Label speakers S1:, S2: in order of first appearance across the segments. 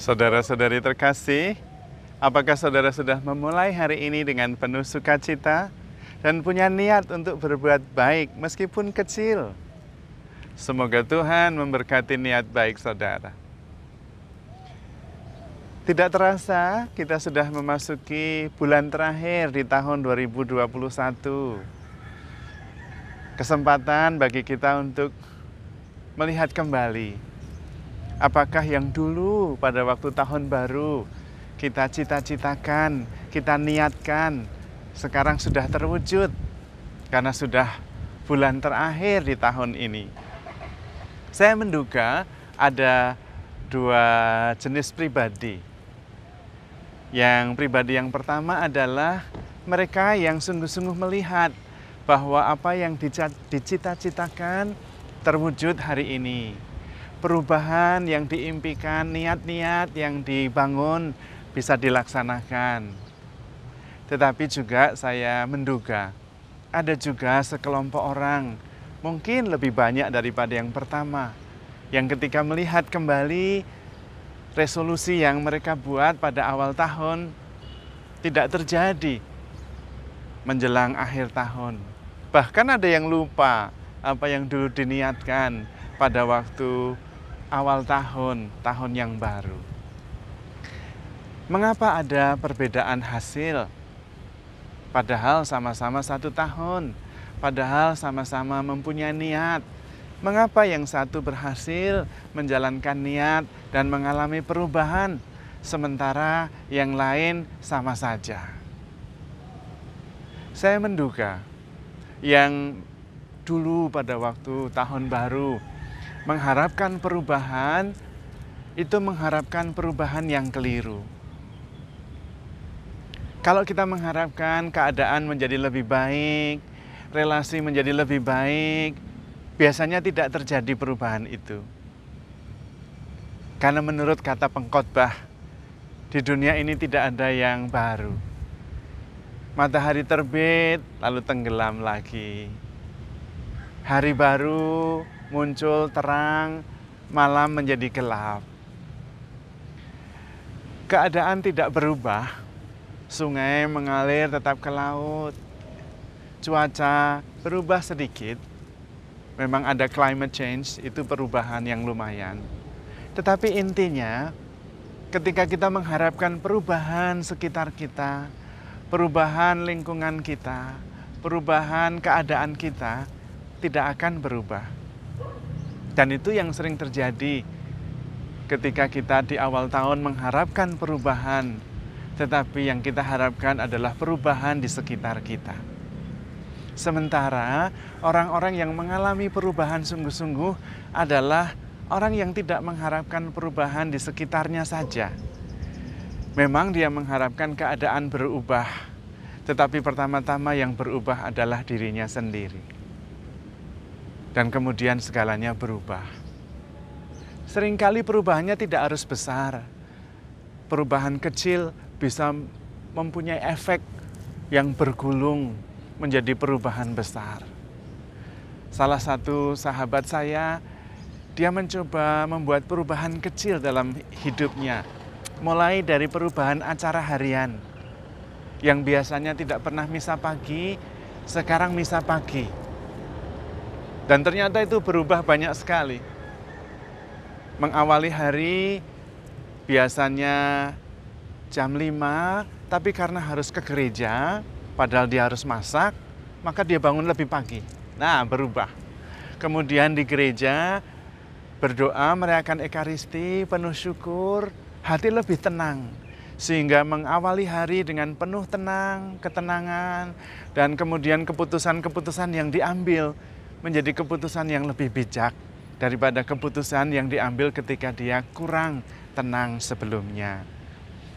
S1: Saudara-saudari terkasih, apakah saudara sudah memulai hari ini dengan penuh sukacita dan punya niat untuk berbuat baik meskipun kecil? Semoga Tuhan memberkati niat baik saudara. Tidak terasa kita sudah memasuki bulan terakhir di tahun 2021. Kesempatan bagi kita untuk melihat kembali apakah yang dulu pada waktu tahun baru kita cita-citakan, kita niatkan, sekarang sudah terwujud karena sudah bulan terakhir di tahun ini. Saya menduga ada dua jenis pribadi. Yang pribadi yang pertama adalah mereka yang sungguh-sungguh melihat bahwa apa yang dicita-citakan terwujud hari ini. Perubahan yang diimpikan, niat-niat yang dibangun bisa dilaksanakan. Tetapi juga saya menduga ada juga sekelompok orang, mungkin lebih banyak daripada yang pertama, yang ketika melihat kembali resolusi yang mereka buat pada awal tahun tidak terjadi menjelang akhir tahun. Bahkan ada yang lupa apa yang dulu diniatkan pada waktu awal tahun, tahun yang baru. Mengapa ada perbedaan hasil? Padahal sama-sama 1 tahun, padahal sama-sama mempunyai niat. Mengapa yang satu berhasil menjalankan niat dan mengalami perubahan, sementara yang lain sama saja? Saya menduga yang dulu pada waktu tahun baru mengharapkan perubahan, itu mengharapkan perubahan yang keliru. Kalau kita mengharapkan keadaan menjadi lebih baik, relasi menjadi lebih baik, biasanya tidak terjadi perubahan itu. Karena menurut kata pengkhotbah, di dunia ini tidak ada yang baru. Matahari terbit, lalu tenggelam lagi. Hari baru muncul terang, malam menjadi gelap. Keadaan tidak berubah, sungai mengalir tetap ke laut. Cuaca berubah sedikit, memang ada climate change, itu perubahan yang lumayan. Tetapi intinya, ketika kita mengharapkan perubahan sekitar kita, perubahan lingkungan kita, perubahan keadaan kita, tidak akan berubah. Dan itu yang sering terjadi ketika kita di awal tahun mengharapkan perubahan, tetapi yang kita harapkan adalah perubahan di sekitar kita. Sementara orang-orang yang mengalami perubahan sungguh-sungguh adalah orang yang tidak mengharapkan perubahan di sekitarnya saja. Memang dia mengharapkan keadaan berubah, tetapi pertama-tama yang berubah adalah dirinya sendiri. Dan kemudian segalanya berubah. Seringkali perubahannya tidak harus besar. Perubahan kecil bisa mempunyai efek yang bergulung menjadi perubahan besar. Salah satu sahabat saya, dia mencoba membuat perubahan kecil dalam hidupnya. Mulai dari perubahan acara harian. Yang biasanya tidak pernah misa pagi, sekarang misa pagi. Dan ternyata itu berubah banyak sekali. Mengawali hari biasanya jam 5, tapi karena harus ke gereja, padahal dia harus masak, maka dia bangun lebih pagi. Nah, berubah. Kemudian di gereja berdoa, merayakan Ekaristi, penuh syukur, hati lebih tenang. Sehingga mengawali hari dengan penuh tenang, ketenangan, dan kemudian keputusan-keputusan yang diambil menjadi keputusan yang lebih bijak daripada keputusan yang diambil ketika dia kurang tenang sebelumnya.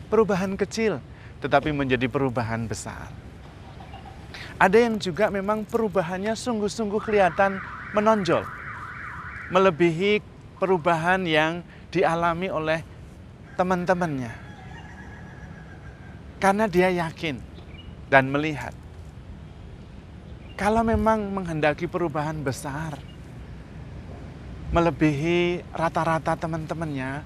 S1: Perubahan kecil, tetapi menjadi perubahan besar. Ada yang juga memang perubahannya sungguh-sungguh kelihatan menonjol, melebihi perubahan yang dialami oleh teman-temannya. Karena dia yakin dan melihat, kalau memang menghendaki perubahan besar, melebihi rata-rata teman-temannya,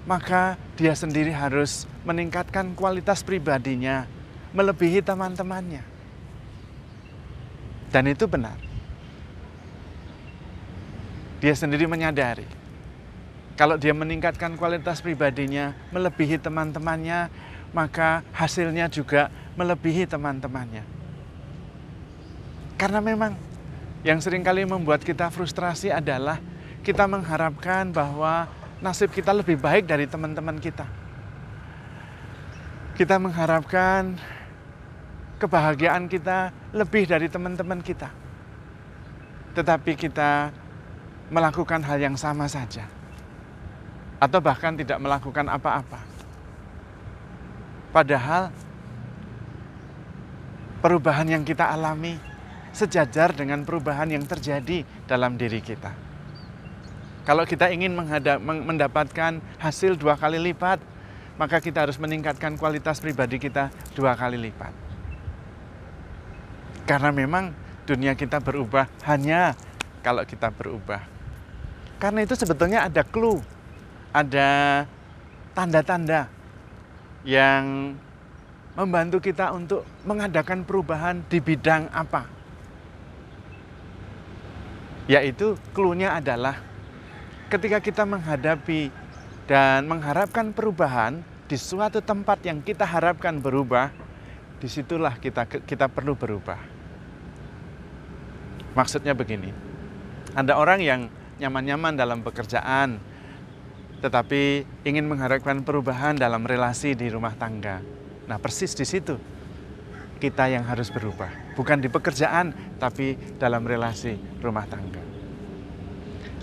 S1: maka dia sendiri harus meningkatkan kualitas pribadinya, melebihi teman-temannya. Dan itu benar. Dia sendiri menyadari, kalau dia meningkatkan kualitas pribadinya, melebihi teman-temannya, maka hasilnya juga melebihi teman-temannya. Karena memang yang seringkali membuat kita frustrasi adalah kita mengharapkan bahwa nasib kita lebih baik dari teman-teman kita. Kita mengharapkan kebahagiaan kita lebih dari teman-teman kita. Tetapi kita melakukan hal yang sama saja. Atau bahkan tidak melakukan apa-apa. Padahal perubahan yang kita alami sejajar dengan perubahan yang terjadi dalam diri kita. Kalau kita ingin mendapatkan hasil 2 kali lipat, maka kita harus meningkatkan kualitas pribadi kita 2 kali lipat. Karena memang dunia kita berubah hanya kalau kita berubah. Karena itu sebetulnya ada clue, ada tanda-tanda yang membantu kita untuk mengadakan perubahan di bidang apa. Yaitu clue-nya adalah ketika kita menghadapi dan mengharapkan perubahan di suatu tempat yang kita harapkan berubah, disitulah kita perlu berubah. Maksudnya begini, ada orang yang nyaman-nyaman dalam pekerjaan, tetapi ingin mengharapkan perubahan dalam relasi di rumah tangga. Nah, persis di situ kita yang harus berubah. Bukan di pekerjaan, tapi dalam relasi rumah tangga.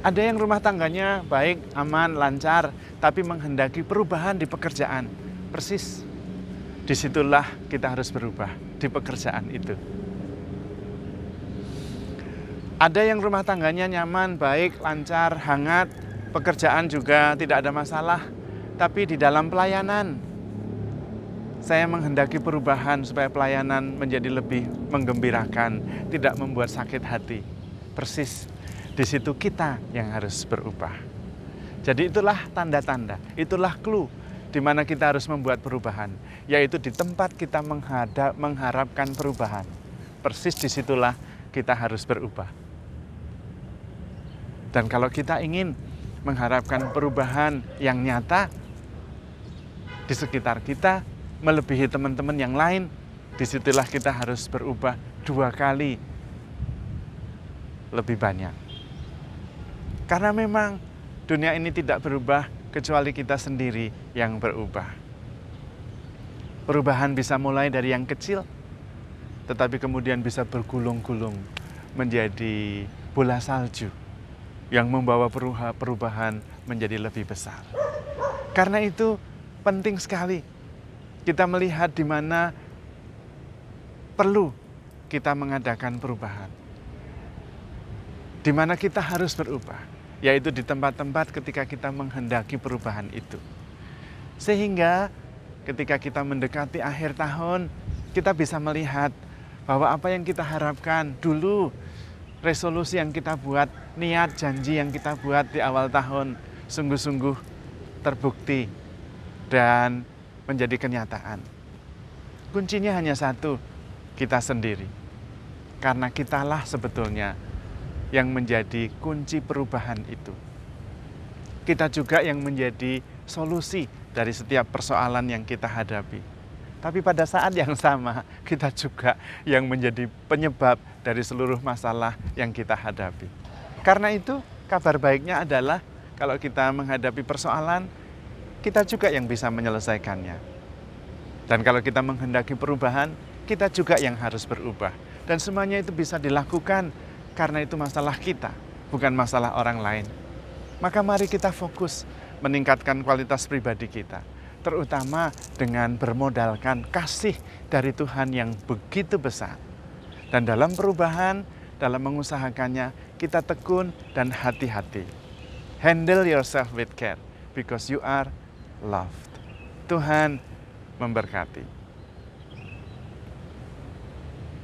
S1: Ada yang rumah tangganya baik, aman, lancar, tapi menghendaki perubahan di pekerjaan. Persis, disitulah kita harus berubah, di pekerjaan itu. Ada yang rumah tangganya nyaman, baik, lancar, hangat, pekerjaan juga tidak ada masalah, tapi di dalam pelayanan, saya menghendaki perubahan supaya pelayanan menjadi lebih menggembirakan, tidak membuat sakit hati. Persis, di situ kita yang harus berubah. Jadi itulah tanda-tanda, itulah clue di mana kita harus membuat perubahan, yaitu di tempat kita mengharapkan perubahan. Persis disitulah kita harus berubah. Dan kalau kita ingin mengharapkan perubahan yang nyata di sekitar kita, melebihi teman-teman yang lain, disitulah kita harus berubah 2 kali lebih banyak. Karena memang dunia ini tidak berubah kecuali kita sendiri yang berubah. Perubahan bisa mulai dari yang kecil, tetapi kemudian bisa bergulung-gulung menjadi bola salju yang membawa perubahan menjadi lebih besar. Karena itu penting sekali kita melihat di mana perlu kita mengadakan perubahan. Di mana kita harus berubah, yaitu di tempat-tempat ketika kita menghendaki perubahan itu. Sehingga ketika kita mendekati akhir tahun, kita bisa melihat bahwa apa yang kita harapkan dulu, resolusi yang kita buat, niat, janji yang kita buat di awal tahun, sungguh-sungguh terbukti dan menjadi kenyataan. Kuncinya hanya satu, kita sendiri. Karena kitalah sebetulnya yang menjadi kunci perubahan itu. Kita juga yang menjadi solusi dari setiap persoalan yang kita hadapi. Tapi pada saat yang sama, kita juga yang menjadi penyebab dari seluruh masalah yang kita hadapi. Karena itu, kabar baiknya adalah kalau kita menghadapi persoalan, kita juga yang bisa menyelesaikannya. Dan kalau kita menghendaki perubahan, kita juga yang harus berubah. Dan semuanya itu bisa dilakukan karena itu masalah kita, bukan masalah orang lain. Maka mari kita fokus meningkatkan kualitas pribadi kita, terutama dengan bermodalkan kasih dari Tuhan yang begitu besar. Dan dalam perubahan, dalam mengusahakannya, kita tekun dan hati-hati. Handle yourself with care, because you are loved. Tuhan memberkati.